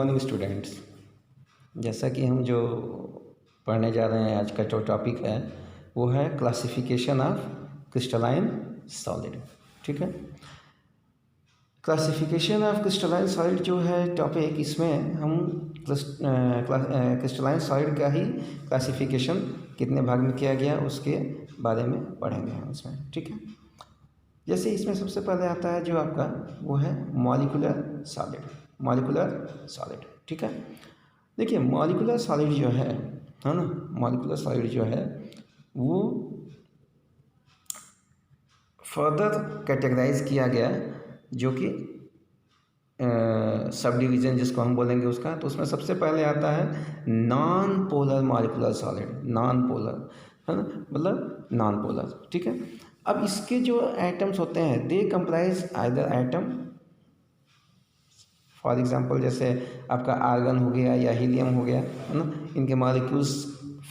Morning students. जैसा कि हम जो पढ़ने जा रहे हैं, आज का जो टॉपिक है वो है क्लासिफिकेशन ऑफ क्रिस्टलाइन सॉलिड। ठीक है, क्लासिफिकेशन ऑफ क्रिस्टलाइन सॉलिड जो है टॉपिक, इसमें हम क्रिस्टलाइन सॉलिड का ही क्लासिफिकेशन कितने भाग में किया गया उसके बारे में पढ़ेंगे हम इसमें। ठीक है, जैसे इसमें सबसे पहले आता है जो आपका वो है मॉलिक्यूलर सॉलिड। मॉलिक्यूलर सॉलिड, ठीक है। देखिए मॉलिक्यूलर सॉलिड जो है ना, मॉलिक्यूलर सॉलिड जो है वो फर्दर कैटेगराइज किया गया, जो कि सब डिवीज़न जिसको हम बोलेंगे उसका, तो उसमें सबसे पहले आता है non polar molecular solid. Non polar है ना, मतलब नॉन पोलर। ठीक है, अब इसके जो एटम्स होते हैं they comprise either atom, for example जैसे आपका आर्गन हो गया या हीलियम हो गया, है ना, इनके मॉलिक्यूल्स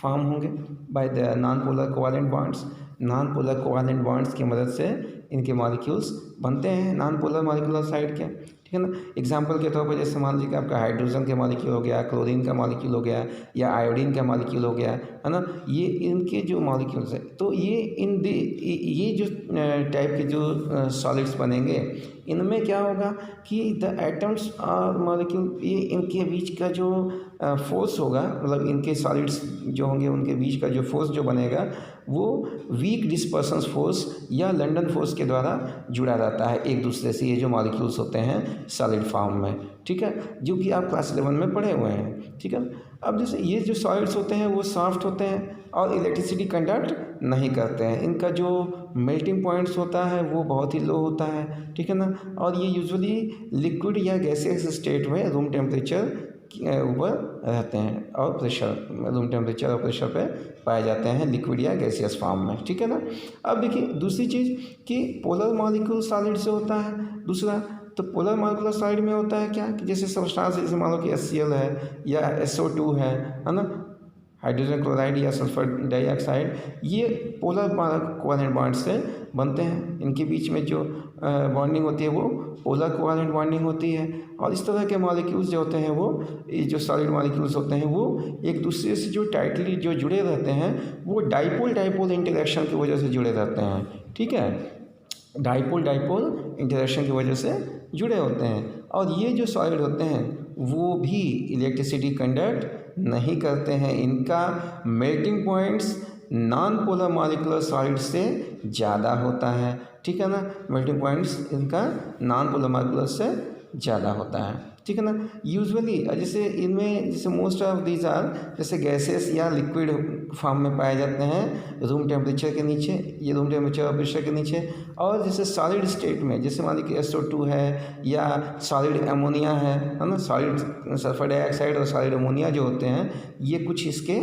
फॉर्म होंगे by the non polar covalent bonds. Non polar covalent bonds की मदद से इनके मॉलिक्यूल्स बनते हैं नॉन पोलर मॉलिक्यूलर साइड के। ठीक है ना, एग्जांपल के तौर पर जैसे मान लीजिए कि आपका हाइड्रोजन के मॉलिक्यूल हो गया, क्लोरीन का मॉलिक्यूल हो गया, या आयोडीन का मॉलिक्यूल हो गया, है ना, ये इनके जो मॉलिक्यूल्स है, तो ये जो टाइप के जो सॉलिड्स बनेंगे, इनमें क्या होगा कि द एटम्स और मॉलिक्यूल, ये इनके बीच का जो फोर्स होगा, मतलब इनके सॉलिड्स जो होंगे उनके बीच का जो फोर्स जो बनेगा वो वीक डिस्पर्सन फोर्स या लंडन फोर्स के द्वारा जुड़ा रहता है एक दूसरे से, ये जो मॉलिक्यूल्स होते हैं सॉलिड फॉर्म में। ठीक है, जो कि आप क्लास 11 में पढ़े हुए हैं। ठीक है, अब जैसे ये जो सॉलिड्स होते हैं वो सॉफ्ट होते हैं और इलेक्ट्रिसिटी कंडक्ट नहीं करते हैं। इनका जो मेल्टिंग पॉइंट्स होता है वो बहुत ही लो होता है। ठीक है ना, और ये यूजुअली लिक्विड या गैसियस स्टेट में रूम टेम्परेचर ऊपर रहते हैं और प्रेशर, रूम टेम्परेचर और प्रेशर पे पाए जाते हैं लिक्विड या गैसियस फॉर्म में। ठीक है ना, अब देखिए दूसरी चीज़ कि पोलर मॉलिक्यूल सॉलिड से होता है। दूसरा तो पोलर मॉलिक्यूलर सॉलिड में होता है क्या कि जैसे सब्सटेंस, जैसे मान लो कि HCl है या SO2 है ना, हाइड्रोजन क्लोराइड या सल्फर डाइऑक्साइड, ये पोलर कोवैलेंट बॉन्ड से बनते हैं। इनके बीच में जो बॉन्डिंग होती है वो पोलर कोवैलेंट बॉन्डिंग होती है। और इस तरह के मॉलिक्यूल्स जो होते हैं वो, ये जो सॉलिड मॉलिक्यूल्स होते हैं वो एक दूसरे से जो टाइटली जो जुड़े रहते हैं वो डाइपोल इंटरेक्शन की वजह से जुड़े रहते हैं। ठीक है, डाइपोल इंटरेक्शन की वजह से जुड़े होते हैं। और ये जो सॉलिड होते हैं वो भी इलेक्ट्रिसिटी कंडक्ट नहीं करते हैं। इनका melting points non polar molecular solid से ज़्यादा होता है। ठीक है ना, मेल्टिंग पॉइंट्स इनका नॉन पोलर मॉलिक्यूलर से ज़्यादा होता है। ठीक है ना, यूजुअली जैसे इनमें जैसे मोस्ट ऑफ दीज आर जैसे गैसेस या लिक्विड फॉर्म में पाए जाते हैं रूम टेम्परेचर के नीचे, ये रूम टेम्परेचर और प्रेशर के नीचे। और जैसे सॉलिड स्टेट में जैसे मान लीजिए कि SO2 है या सॉलिड अमोनिया है ना, सॉलिड सल्फर डाइऑक्साइड और सॉलिड अमोनिया जो होते हैं ये कुछ इसके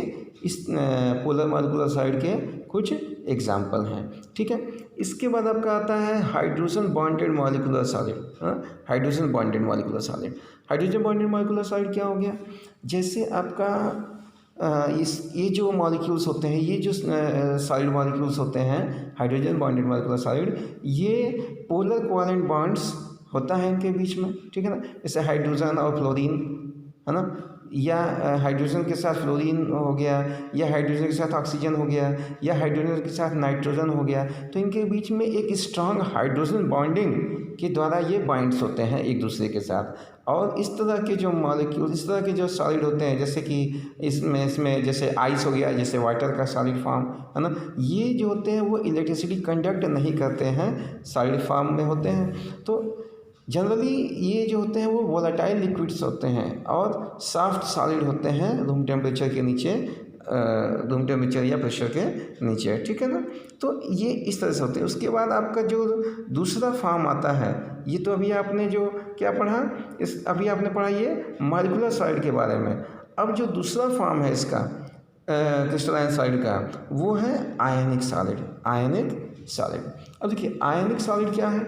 इस पोलर मॉलिक्यूलर सॉलिड के कुछ एग्जाम्पल हैं। ठीक है, इसके बाद आपका आता है hydrogen bonded molecular solid. Hydrogen bonded molecular solid, hydrogen bonded molecular solid क्या हो गया, जैसे आपका ये जो मॉलिक्यूल्स होते हैं, ये जो सॉलिड मॉलिक्यूल्स होते हैं हाइड्रोजन बॉन्डेड मॉलिक्यूलर सॉलिड, ये पोलर कोवैलेंट बॉन्ड्स होता है इनके बीच में। ठीक है ना, जैसे हाइड्रोजन और फ्लोरीन, है ना, या हाइड्रोजन के साथ फ्लोरीन हो गया, या हाइड्रोजन के साथ ऑक्सीजन हो गया, या हाइड्रोजन के साथ नाइट्रोजन हो गया। तो इनके बीच में एक स्ट्रांग हाइड्रोजन बॉन्डिंग के द्वारा ये बाइंड्स होते हैं एक दूसरे के साथ। और इस तरह के जो मॉलिक्यूल, इस तरह के जो सॉलिड होते हैं, जैसे कि इसमें जैसे आइस हो गया, जैसे वाटर का सॉलिड फॉर्म, है ना, ये जो होते हैं वो इलेक्ट्रिसिटी कंडक्ट नहीं करते हैं, सॉलिड फॉर्म में होते हैं। तो जनरली ये जो होते हैं वो वोलेटाइल लिक्विड्स होते हैं और सॉफ्ट सॉलिड होते हैं रूम टेम्परेचर के नीचे, रूम टेम्परेचर या प्रेशर के नीचे। ठीक है ना, तो ये इस तरह से होते हैं। उसके बाद आपका जो दूसरा फॉर्म आता है, ये तो अभी आपने जो क्या पढ़ा, अभी आपने पढ़ा ये मॉलिक्यूलर सॉलिड के बारे में। अब जो दूसरा फॉर्म है इसका क्रिस्टलाइन सॉलिड का, वो है आयनिक सॉलिड। आयनिक सॉलिड, अब देखिए आयनिक सॉलिड क्या है,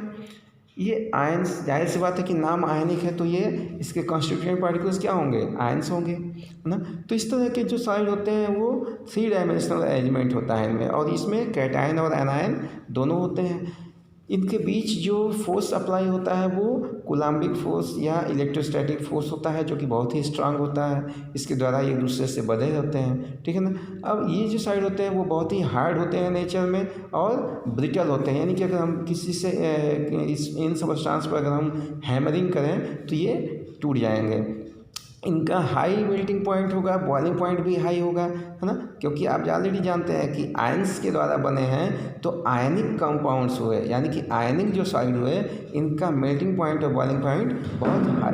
ये आयंस, जाहिर सी बात है कि नाम आयनिक है तो ये इसके कॉन्स्टिट्यूएंट पार्टिकल्स क्या होंगे, आयंस होंगे, है ना। तो इस तरह के जो सॉलिड होते हैं वो 3 डायमेंशनल अरेंजमेंट होता है इनमें, और इसमें कैटायन और एनायन दोनों होते हैं। इनके बीच जो फोर्स अप्लाई होता है वो कूलम्बिक फोर्स या इलेक्ट्रोस्टैटिक फोर्स होता है, जो कि बहुत ही स्ट्रांग होता है। इसके द्वारा एक दूसरे से बंधे होते हैं, ठीक है ना। अब ये जो साइड होते हैं वो बहुत ही हार्ड होते हैं नेचर में और ब्रिटल होते हैं, यानी कि अगर हम किसी से इन सबस्टांस पर अगर हम हैमरिंग करें तो ये टूट जाएंगे। इनका हाई मेल्टिंग पॉइंट होगा, बॉइलिंग पॉइंट भी हाई होगा, है ना, क्योंकि आप ऑलरेडी जानते हैं कि आयंस के द्वारा बने हैं। तो आयनिक कंपाउंड्स हुए, यानी कि आयनिक जो साइड हुए, इनका मेल्टिंग पॉइंट और बॉइलिंग पॉइंट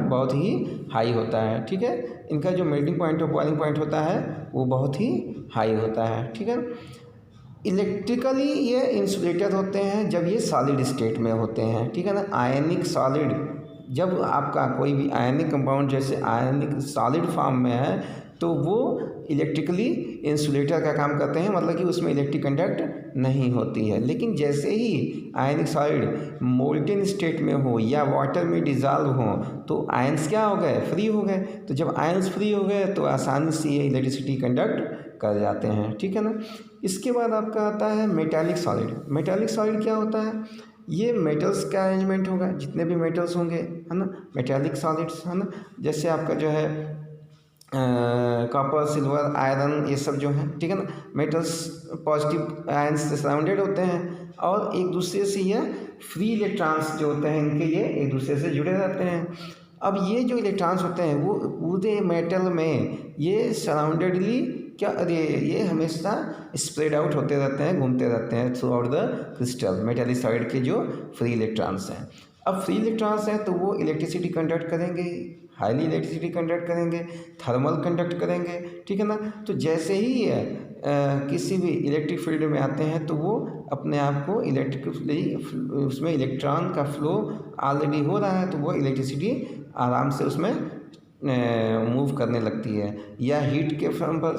बहुत ही हाई होता है, ठीक है। इनका जो मेल्टिंग पॉइंट और बॉइलिंग पॉइंट होता है वो बहुत ही हाई होता है, ठीक है। इलेक्ट्रिकली ये इंसुलेटर होते हैं जब ये सॉलिड स्टेट में होते हैं, ठीक है ना। आयनिक सॉलिड, जब आपका कोई भी आयनिक कंपाउंड जैसे आयनिक सॉलिड फॉर्म में है तो वो इलेक्ट्रिकली इंसुलेटर का काम करते हैं, मतलब कि उसमें इलेक्ट्रिक कंडक्ट नहीं होती है। लेकिन जैसे ही आयनिक सॉलिड मोल्टेन स्टेट में हो या वाटर में डिज़ोल्व हो तो आयंस क्या हो गए, फ्री हो गए। तो जब आयंस फ्री हो गए तो आसानी से ये इलेक्ट्रिसिटी कंडक्ट कर जाते हैं, ठीक है ना। इसके बाद आपका आता है मेटालिक सॉलिड। मेटालिक सॉलिड क्या होता है, ये मेटल्स का अरेंजमेंट होगा, जितने भी मेटल्स होंगे, है ना, मेटालिक सॉलिड्स, है ना। जैसे आपका जो है कॉपर, सिल्वर, आयरन, ये सब जो है, ठीक है ना, मेटल्स पॉजिटिव आयंस से सराउंडेड होते हैं और एक दूसरे से ये फ्री इलेक्ट्रॉन्स जो होते हैं इनके, ये एक दूसरे से जुड़े रहते हैं। अब ये जो इलेक्ट्रॉन्स होते हैं वो पूरे मेटल में ये सराउंडेडली क्या, अरे ये हमेशा स्प्रेड आउट होते रहते हैं, घूमते रहते हैं through out the crystal. Metallic side के जो फ्री इलेक्ट्रॉन्स हैं, अब फ्री इलेक्ट्रॉन्स हैं तो वो इलेक्ट्रिसिटी कंडक्ट करेंगे, हाईली इलेक्ट्रिसिटी कंडक्ट करेंगे, थर्मल कंडक्ट करेंगे, ठीक है ना। तो जैसे ही किसी भी इलेक्ट्रिक फील्ड में आते हैं तो वो अपने आप को इलेक्ट्रिकली उसमें इलेक्ट्रॉन का फ्लो ऑलरेडी हो रहा है तो वो इलेक्ट्रिसिटी आराम से उसमें मूव करने लगती है। या हीट के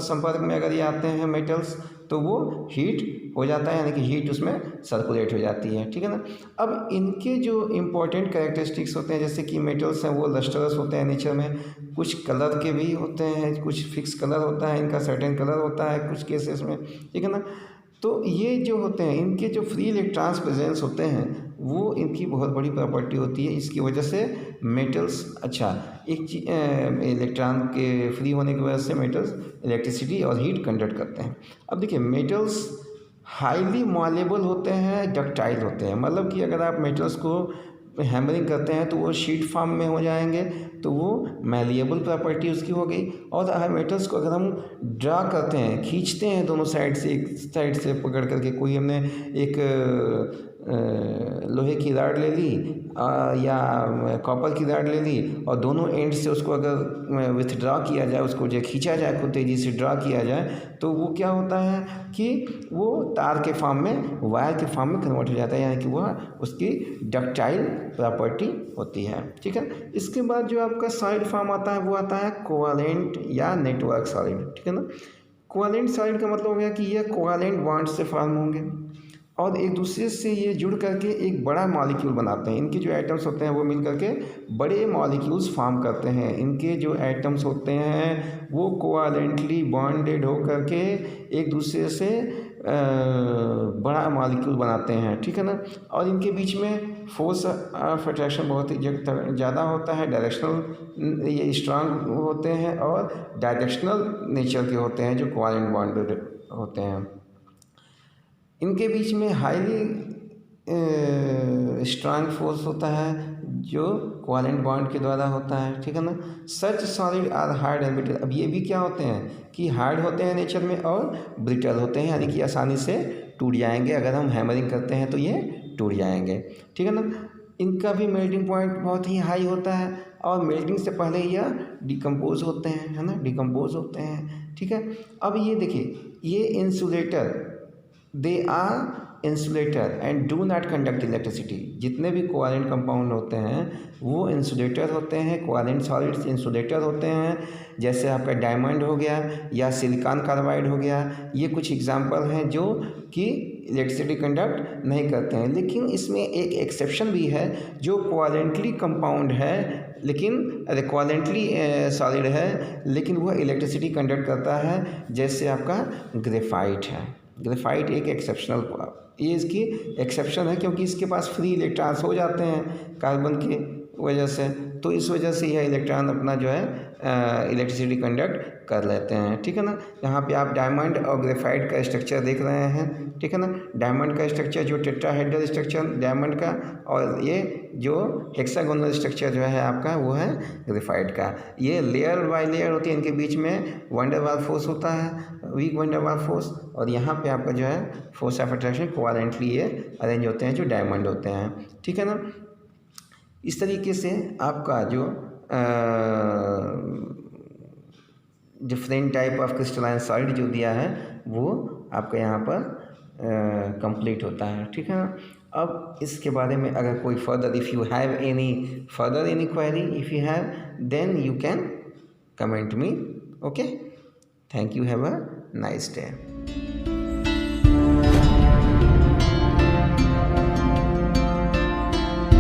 संपर्क में अगर ये आते हैं मेटल्स तो वो हीट हो जाता है, यानी कि हीट उसमें सर्कुलेट हो जाती है, ठीक है ना। अब इनके जो इम्पोर्टेंट कैरेक्टरिस्टिक्स होते हैं, जैसे कि मेटल्स हैं वो लस्टरस होते हैं नेचर में, कुछ कलर के भी होते हैं, कुछ फिक्स कलर होता है इनका, सर्टेन कलर होता है कुछ केसेस में, ठीक है ना। तो ये जो होते हैं इनके जो फ्री इलेक्ट्रॉन्स प्रेजेंस होते हैं वो इनकी बहुत बड़ी प्रॉपर्टी होती है। इसकी वजह से मेटल्स, अच्छा एक इलेक्ट्रॉन के फ्री होने की वजह से मेटल्स इलेक्ट्रिसिटी और हीट कंडक्ट करते हैं। अब देखिए मेटल्स हाईली मॉलेबल होते हैं, डक्टाइल होते हैं, मतलब कि अगर आप मेटल्स को हैमरिंग करते हैं तो वो शीट फॉर्म में हो जाएंगे, तो वो मैलिएबल प्रॉपर्टी उसकी हो गई। और मेटल्स को अगर हम ड्रा करते हैं, खींचते हैं दोनों साइड से, एक साइड से पकड़ करके, कोई हमने एक लोहे की रॉड ले ली या कॉपर की रॉड ले ली और दोनों एंड से उसको अगर विथड्रॉ किया जाए, उसको जो खींचा जाए, खूब तेज़ी से ड्रा किया जाए, तो वो क्या होता है कि वो तार के फॉर्म में, वायर के फॉर्म में कन्वर्ट हो जाता है, यानी कि वह उसकी डक्टाइल प्रॉपर्टी होती है, ठीक है। इसके बाद जो आपका सॉलिड फॉर्म आता है वो आता है कोवैलेंट या नेटवर्क सॉलिड, ठीक है ना। कोवैलेंट सॉलिड का मतलब हो गया कि ये कोवैलेंट बॉन्ड से फॉर्म होंगे और एक दूसरे से ये जुड़ करके एक बड़ा मॉलिक्यूल बनाते हैं। इनके जो एटम्स होते हैं वो मिल करके बड़े मॉलिक्यूल्स फॉर्म करते हैं। इनके जो एटम्स होते हैं वो कोवैलेंटली बॉन्डेड हो करके एक दूसरे से बड़ा मॉलिक्यूल बनाते हैं, ठीक है ना। और इनके बीच में फोर्स ऑफ अट्रैक्शन बहुत ही ज़्यादा होता है, डायरेक्शनल ये स्ट्रांग होते हैं और डायरेक्शनल नेचर के होते हैं जो कोवैलेंट बॉन्डेड होते हैं। इनके बीच में हाईली स्ट्रांग फोर्स होता है जो कोवैलेंट बॉन्ड के द्वारा होता है, ठीक है ना। Such solid are hard and brittle. अब ये भी क्या होते हैं कि हार्ड होते हैं नेचर में और ब्रिटल होते हैं, यानी कि आसानी से टूट जाएंगे, अगर हम हैमरिंग करते हैं तो ये टूट जाएंगे, ठीक है ना। इनका भी मेल्टिंग पॉइंट बहुत ही हाई होता है और मेल्टिंग से पहले यह डिकम्पोज होते हैं, है ना, डिकम्पोज होते हैं, ठीक है। अब ये देखिए, ये insulator, they are insulator and do not conduct electricity. जितने भी कोवैलेंट कंपाउंड होते हैं वो इंसुलेटर होते हैं, कोवैलेंट सॉलिड्स इंसुलेटर होते हैं। जैसे आपका डायमंड हो गया या सिलिकॉन कार्बाइड हो गया, ये कुछ एग्जांपल हैं जो कि इलेक्ट्रिसिटी कंडक्ट नहीं करते हैं। लेकिन इसमें एक एक्सेप्शन भी है जो कोवैलेंटली कंपाउंड है लेकिन कोवैलेंटली सॉलिड है लेकिन वह इलेक्ट्रिसिटी कंडक्ट करता है, जैसे आपका ग्रेफाइट है, ग्रेफाइट एक एक्सेप्शनल, ये इसकी एक्सेप्शन है क्योंकि इसके पास फ्री इलेक्ट्रॉन्स हो जाते हैं कार्बन के वजह से, तो इस वजह से यह इलेक्ट्रॉन अपना जो है इलेक्ट्रिसिटी कंडक्ट कर लेते हैं। ठीक है ना। यहाँ पे आप डायमंड और ग्रेफाइट का स्ट्रक्चर देख रहे हैं। ठीक है ना। डायमंड का स्ट्रक्चर जो टेट्राहेड्रल स्ट्रक्चर डायमंड का, और ये जो हेक्सागोनल स्ट्रक्चर जो है आपका वो है ग्रेफाइट का। ये लेयर बाय लेयर होती है, इनके बीच में वंडरवाल फोर्स होता है, वीक वंडरवाल फोर्स, और यहाँ पे आपका जो है फोर्स ऑफ अट्रैक्शन कोवेलेंटली ये अरेंज होते हैं जो डायमंड होते हैं। ठीक है ना। इस तरीके से आपका जो different type of crystalline solid जो दिया है वो आपका यहाँ पर कंप्लीट होता है। ठीक है ना। अब इसके बारे में अगर कोई further, if you have any further any query, if you have, then you can comment me. Okay, thank you, have a nice day.